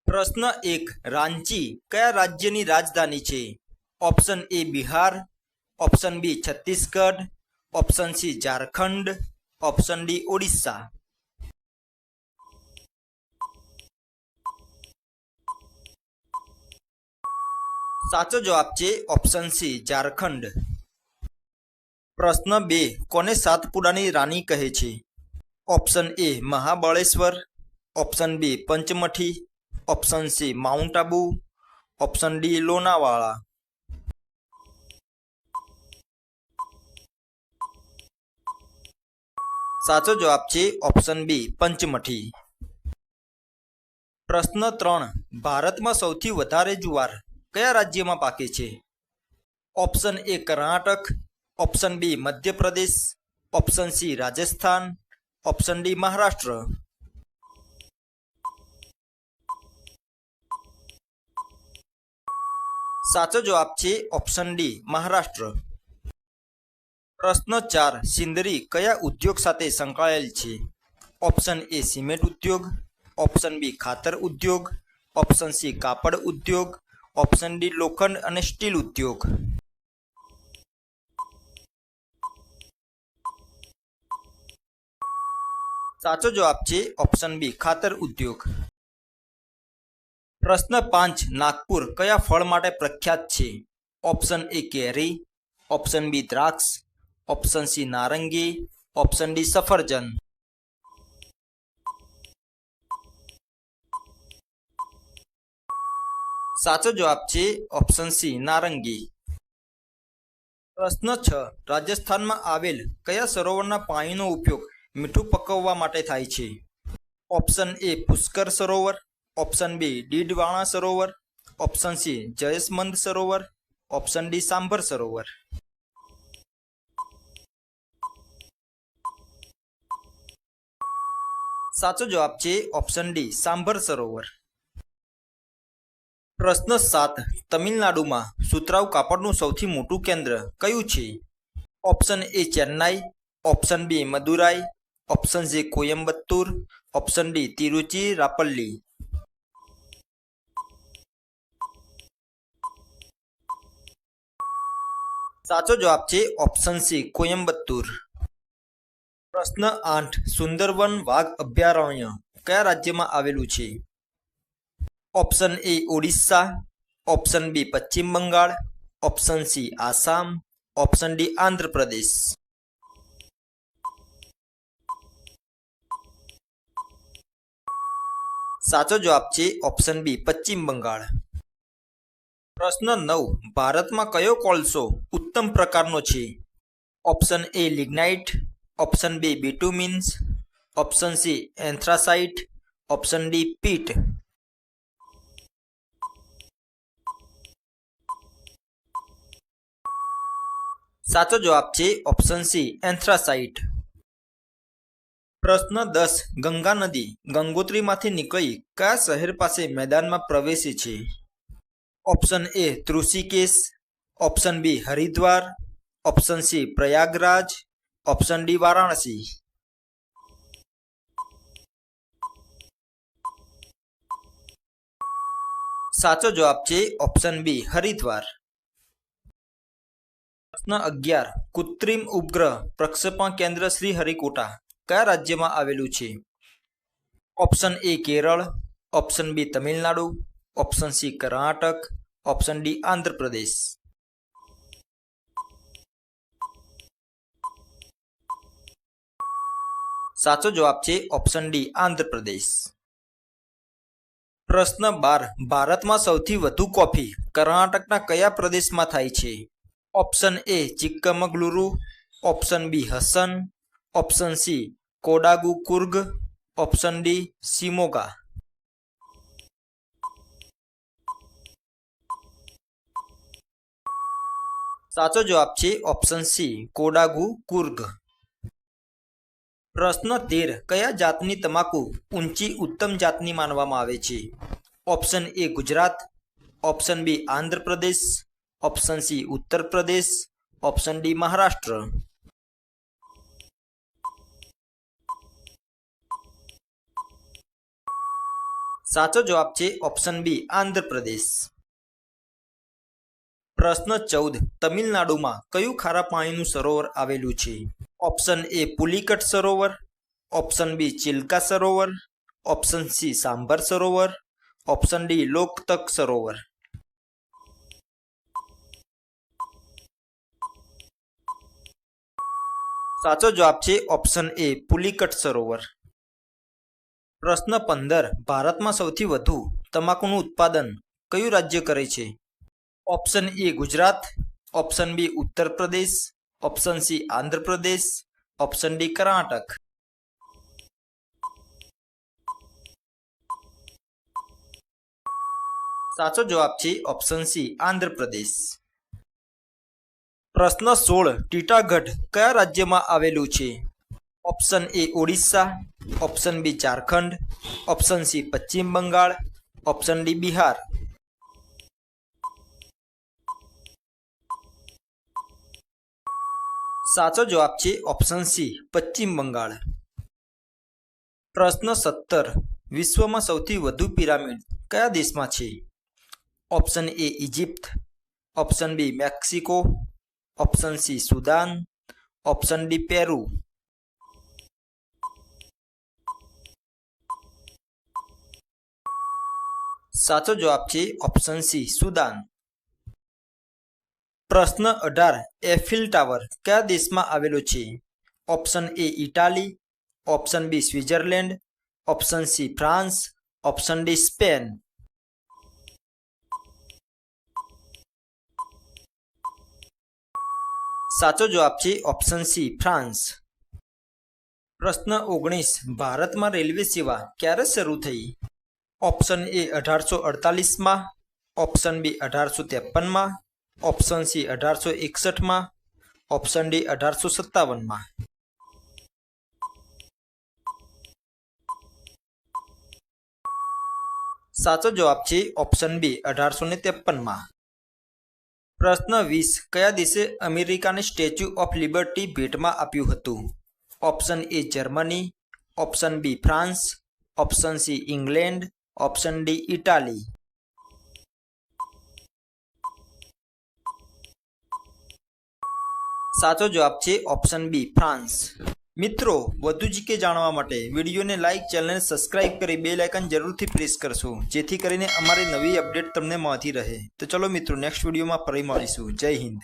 પ્રશ્ન 1 રાંચી કયા રાજ્યની રાજધાની છે? Option A Bihar, option B Chhattisgarh, option C Jharkhand, option D Odisha. સાચો જવાબ છે ઓપ્શન સી ઝારખંડ. પ્રશ્ન 2 કોને સાતપુડાની રાણી કહે છે? Option A Mahabaleshwar, option B Pachmarhi, option C mount Abu, option D Lonavala. સાચો જવાબ છે ઓપ્શન બી પંચમઠી. પ્રશ્ન 3 ભારતમાં સૌથી વધારે જુવાર કયા રાજ્યમાં પાકે છે? Option A Karnataka, option B Madhya Pradesh, option C Rajasthan, option D Maharashtra. સાચો જવાબ છે ઓપ્શન ડી મહારાષ્ટ્ર. પ્રશ્ન 4 સિંદરી કયા ઉદ્યોગ સાથે સંકળાયેલ છે? ઓપ્શન એ સિમેન્ટ ઉદ્યોગ, ઓપ્શન બી ખાતર ઉદ્યોગ, ઓપ્શન સી કાપડ ઉદ્યોગ, ઓપ્શન ડી લોખંડ અને સ્ટીલ ઉદ્યોગ. સાચો જવાબ છે ઓપ્શન બી ખાતર ઉદ્યોગ. પ્રશ્ન 5 નાગપુર કયા ફળ માટે પ્રખ્યાત છે? ઓપ્શન એ કેરી, ઓપ્શન બી દ્રાક્ષ, ઓપ્શન સી નારંગી, ઓપ્શન ડી સફરજન. સાચો જવાબ છે ઓપ્શન સી નારંગી. પ્રશ્ન 6 રાજસ્થાનમાં આવેલ કયા સરોવરના પાણીનો ઉપયોગ મીઠું પકવવા માટે થાય છે? ઓપ્શન એ પુષ્કર સરોવર, ઓપ્શન બી ડીડવાણા સરોવર, ઓપ્શન સી જયસમંદ સરોવર, ઓપ્શન ડી સાંભર સરોવર. સાચો જવાબ છે ઓપ્શન ડી સાંભર સરોવર. પ્રશ્ન 7 તમિલનાડુમાં સુતરાઉ કાપડનું સૌથી મોટું કેન્દ્ર કયું છે? Option A Chennai, option B Madurai, option C Coimbatore, option D Tiruchirappalli. સાચો જવાબ છે ઓપ્શન સી કોયમ્બતુર. પ્રશ્ન 8 સુંદરવન વાઘ અભયારણ્ય કયા રાજ્યમાં આવેલું છે? Option A Odisha, option B Paschim Bengal, option C Assam, option D Andhra Pradesh. સાચો જવાબ છે ઓપ્શન બી પશ્ચિમ બંગાળ. પ્રશ્ન 9 ભારતમાં કયો કોલસો ઉત્તમ પ્રકારનો છે? Option A lignite, option B bituminous, option C anthracite, option D peat. સાચો જવાબ છે ઓપ્શન સી એન્થ્રાસાઇટ. પ્રશ્ન 10 ગંગા નદી ગંગોત્રીમાંથી નીકળી કયા શહેર પાસે મેદાનમાં પ્રવેશે છે? Option A Rishikesh, option B Haridwar, option C Prayagraj, option D Varanasi. સાચો જવાબ છે ઓપ્શન બી હરિદ્વાર. પ્રશ્ન 11 કૃત્રિમ ઉપગ્રહ પ્રક્ષેપણ કેન્દ્ર શ્રીહરિકોટા કયા રાજ્યમાં આવેલું છે? Option A Kerala, option B Tamil Nadu, option C Karnataka, option D Andhra Pradesh. સાચો જવાબ છે ઓપ્શન ડી આંધ્રપ્રદેશ. પ્રશ્ન 12 ભારતમાં સૌથી વધુ કોફી કર્ણાટકના કયા પ્રદેશમાં થાય છે? Option A Chikkamagaluru, option B Hassan, option C Kodagu Coorg, option D Shimoga. સાચો જવાબ છે ઓપ્શન સી કોડાગુ કુર્ગ. પ્રશ્ન 13 કયા જાતની તમાકુ ઊંચી ઉત્તમ જાતની માનવામાં આવે છે? Option A Gujarat, option B Andhra Pradesh, option C Uttar Pradesh, option D Maharashtra. સાચો જવાબ છે ઓપ્શન બી આંધ્રપ્રદેશ. પ્રશ્ન 14. તમિલનાડુમાં કયું ખારા પાણીનું સરોવર આવેલું છે? ઓપ્શન એ પુલિકટ સરોવર, ઓપ્શન બી ચિલ્કા સરોવર, ઓપ્શન સી સાંભર સરોવર, ઓપ્શન ડી લોકતક સરોવર. સાચો જવાબ છે ઓપ્શન એ પુલિકટ સરોવર. પ્રશ્ન 15. ભારતમાં સૌથી વધુ તમાકુનું ઉત્પાદન કયું રાજ્ય કરે છે? Option A Gujarat, option B Uttar Pradesh, option C Andhra Pradesh, option D Karnataka. સાચો જવાબ છે ઓપ્શન સી આંધ્રપ્રદેશ. પ્રશ્ન 16. ટીટાગઢ કયા રાજ્યમાં આવેલું છે? Option A Odisha, option B Jharkhand, option C Paschim Bengal, option D Bihar. સાચો જવાબ છે ઓપ્શન સી પશ્ચિમ બંગાળ. પ્રશ્ન 17. વિશ્વમાં સૌથી વધુ પિરામિડ કયા દેશમાં છે? Option A Egypt, option B Mexico, option C Sudan, option D Peru. સાચો જવાબ છે ઓપ્શન સી સુદાન. પ્રશ્ન 18. એફિલ ટાવર કયા દેશમાં આવેલો છે? Option A Italy, option B Switzerland, option C France, option D Spain. સાચો જવાબ છે ઓપ્શન સી ફ્રાન્સ. પ્રશ્ન 19. ભારતમાં રેલવે સેવા ક્યારે શરૂ થઈ? ઓપ્શન એ 1848માં, ઓપ્શન બી 1853માં, ઓપ્શન સી 1861માં, ઓપ્શન ડી 1857માં. સાચો જવાબ છે ઓપ્શન બી 1853માં. પ્રશ્ન 20. કયા દેશે અમેરિકાને સ્ટેચ્યુ ઓફ લિબર્ટી ભેટમાં આપ્યું હતું? Option A Germany, option B France, option C England, option D Italy. સાચો જવાબ છે ઓપ્શન બી ફ્રાન્સ. મિત્રો, વધુ જીકે જાણવા માટે વિડીયોને લાઇક, ચેનલને સબસ્ક્રાઇબ કરી બેલ આઇકન જરૂરથી પ્રેસ કરશો, જેથી કરીને અમારી નવી અપડેટ તમને મળતી રહે. તો ચલો મિત્રો, નેક્સ્ટ વિડીયોમાં ફરી મળીશું. જય હિન્દ.